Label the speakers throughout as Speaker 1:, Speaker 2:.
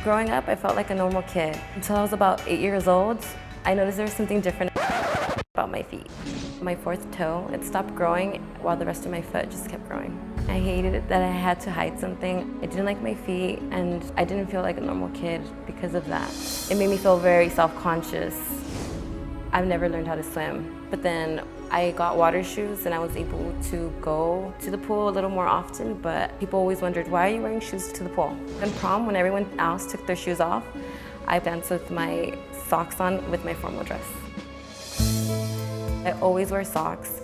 Speaker 1: Growing up, I felt like a normal kid. Until I was about 8 years old, I noticed there was something different about my feet. My fourth toe, it stopped growing while the rest of my foot just kept growing. I hated it that I had to hide something. I didn't like my feet, and I didn't feel like a normal kid because of that. It made me feel very self-conscious. I've never learned how to swim, but then I got water shoes and I was able to go to the pool a little more often, but people always wondered, why are you wearing shoes to the pool? In prom, when everyone else took their shoes off, I danced with my socks on with my formal dress. I always wear socks.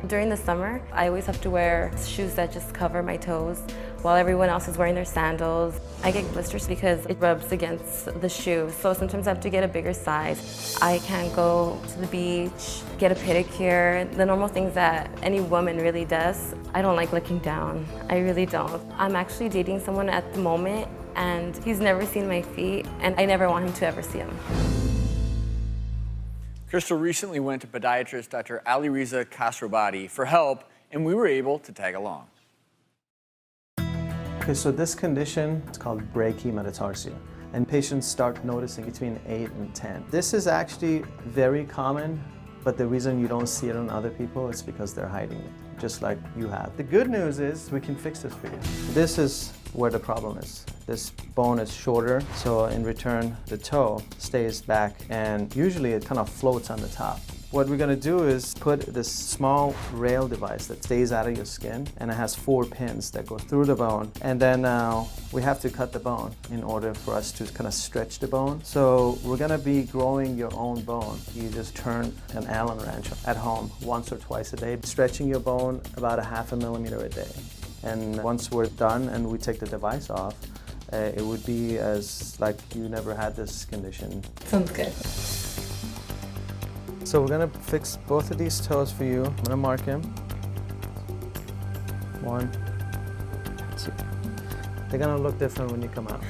Speaker 1: During the summer, I always have to wear shoes that just cover my toes while everyone else is wearing their sandals. I get blisters because it rubs against the shoe, so sometimes I have to get a bigger size. I can't go to the beach, get a pedicure, the normal things that any woman really does. I don't like looking down. I really don't. I'm actually dating someone at the moment, and he's never seen my feet, and I never want him to ever see them.
Speaker 2: Crystal recently went to podiatrist Dr. Alireza Khosroabadi for help, and we were able to tag along.
Speaker 3: Okay, so this condition is called brachymetatarsia, and patients start noticing between 8 and 10. This is actually very common, but the reason you don't see it on other people is because they're hiding it, just like you have. The good news is we can fix this for you. This is where the problem is. This bone is shorter, so in return, the toe stays back, and usually it kind of floats on the top. What we're gonna do is put this small rail device that stays out of your skin, and it has 4 pins that go through the bone. And then we have to cut the bone in order for us to kind of stretch the bone. So we're gonna be growing your own bone. You just turn an Allen wrench at home once or twice a day, stretching your bone about a ½ millimeter a day. And once we're done and we take the device off, it would be as like you never had this condition.
Speaker 1: Sounds good.
Speaker 3: So we're gonna fix both of these toes for you. I'm gonna mark him. 1, 2. They're gonna look different when you come out.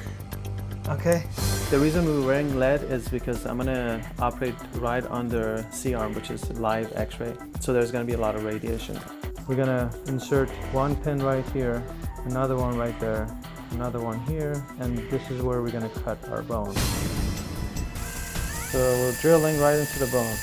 Speaker 3: Okay. The reason we're wearing lead is because I'm gonna operate right under C-arm, which is live X-ray. So there's gonna be a lot of radiation. We're gonna insert 1 pin right here, another one right there, another one here, and this is where we're gonna cut our bone. So we're drilling right into the bone.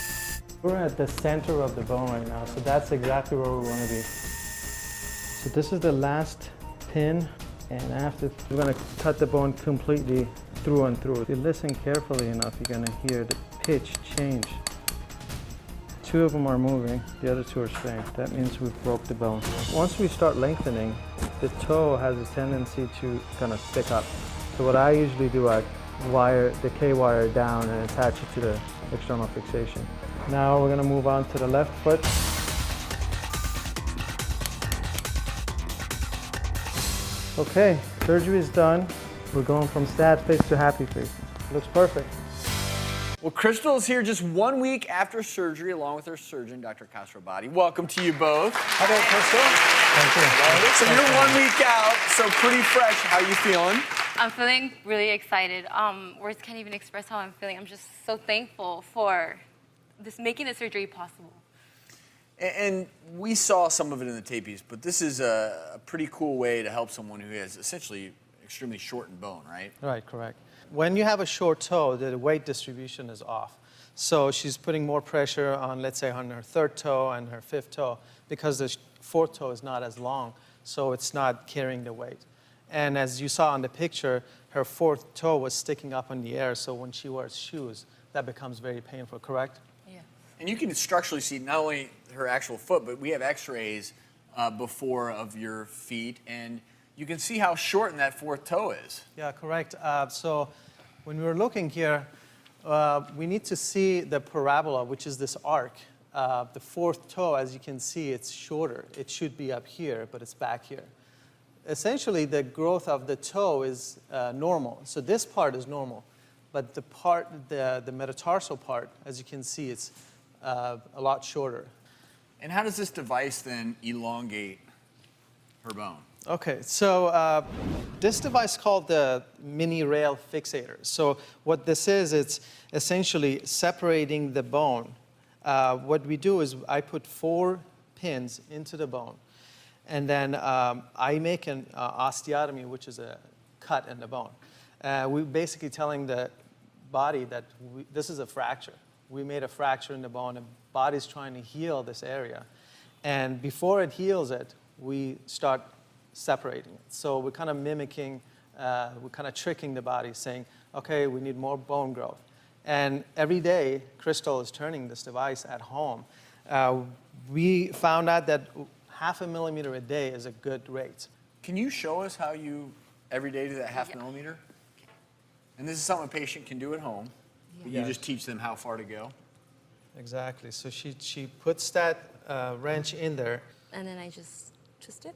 Speaker 3: We're at the center of the bone right now, so that's exactly where we want to be. So this is the last pin, and after we're going to cut the bone completely through and through. If you listen carefully enough, you're going to hear the pitch change. 2 of them are moving, the other 2 are staying. That means we've broke the bone. Once we start lengthening, the toe has a tendency to kind of stick up. So what I usually do, I wire the K-wire down and attach it to the external fixation. Now we're going to move on to the left foot. Okay, surgery is done. We're going from sad face to happy face. Looks perfect.
Speaker 2: Well, Crystal is here just 1 week after surgery, along with her surgeon, Dr. Khosroabadi. Welcome to you both.
Speaker 3: How about Crystal? Thank you.
Speaker 2: So you're 1 week out, so pretty fresh. How are you feeling?
Speaker 1: I'm feeling really excited. Words can't even express how I'm feeling. I'm just so thankful for making the surgery possible.
Speaker 2: And we saw some of it in the tapies, but this is a pretty cool way to help someone who has essentially extremely shortened bone, right?
Speaker 3: Right, correct. When you have a short toe, the weight distribution is off. So she's putting more pressure on, let's say, on her 3rd toe and her 5th toe, because the 4th toe is not as long, so it's not carrying the weight. And as you saw on the picture, her 4th toe was sticking up in the air, so when she wears shoes, that becomes very painful, correct?
Speaker 1: Yeah.
Speaker 2: And you can structurally see not only her actual foot, but we have x-rays before of your feet, and you can see how shortened that 4th toe is.
Speaker 3: Yeah, correct. So when we were looking here, we need to see the parabola, which is this arc. The 4th toe, as you can see, it's shorter. It should be up here, but it's back here. Essentially, the growth of the toe is normal. So this part is normal. But the metatarsal part, as you can see, it's a lot shorter.
Speaker 2: And how does this device then elongate her bone?
Speaker 3: Okay, so this device is called the mini rail fixator. So what this is, it's essentially separating the bone. What we do is I put 4 pins into the bone, and then I make an osteotomy, which is a cut in the bone. We're basically telling the body that this is a fracture. We made a fracture in the bone. The body's trying to heal this area. And before it heals it, we start separating it. So we're kind of mimicking, we're kind of tricking the body, saying, okay, we need more bone growth. And every day, Crystal is turning this device at home. We found out that 0.5 millimeter a day is a good rate.
Speaker 2: Can you show us how you every day do that 0.5 millimeter? And this is something a patient can do at home. But you just teach them how far to go.
Speaker 3: Exactly. So she puts that wrench in there.
Speaker 1: And then I just twist it.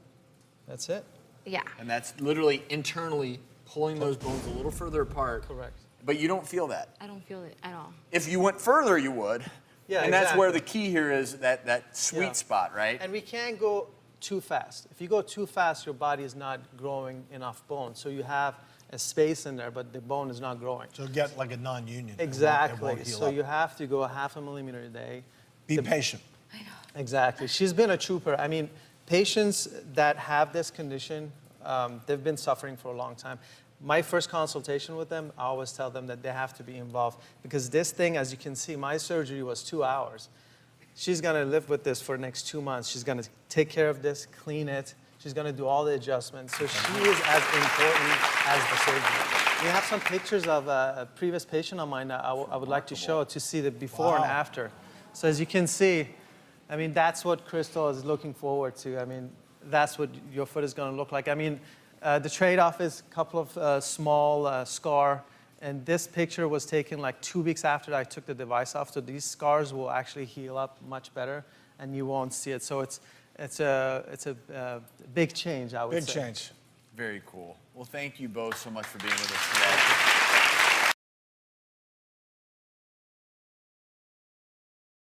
Speaker 3: That's it.
Speaker 1: Yeah.
Speaker 2: And that's literally internally pulling those bones a little further apart.
Speaker 3: Correct.
Speaker 2: But you don't feel that.
Speaker 1: I don't feel it at all.
Speaker 2: If you went further, you would.
Speaker 3: Yeah,
Speaker 2: and that's where the key here is, that sweet spot, right?
Speaker 3: And we can't go too fast. If you go too fast, your body is not growing enough bone. So you have a space in there, but the bone is not growing.
Speaker 4: So get like a non-union.
Speaker 3: Exactly.
Speaker 4: It won't heal
Speaker 3: So
Speaker 4: up.
Speaker 3: you have to go 0.5 millimeter a day.
Speaker 4: Be patient.
Speaker 1: I know.
Speaker 3: Exactly. She's been a trooper. I mean, patients that have this condition, they've been suffering for a long time. My first consultation with them, I always tell them that they have to be involved because this thing, as you can see, my surgery was 2 hours. She's going to live with this for the next 2 months. She's going to take care of this, clean it. She's going to do all the adjustments. So she is as important as the surgery. We have some pictures of a previous patient of mine that I would like to show to see the before and after. So as you can see, I mean, that's what Crystal is looking forward to. I mean, that's what your foot is going to look like. I mean, the trade-off is a couple of small scar. And this picture was taken like 2 weeks after I took the device off. So these scars will actually heal up much better, and you won't see it. So it's a big change, I would say.
Speaker 4: Big change.
Speaker 2: Very cool. Well, thank you both so much for being with us today.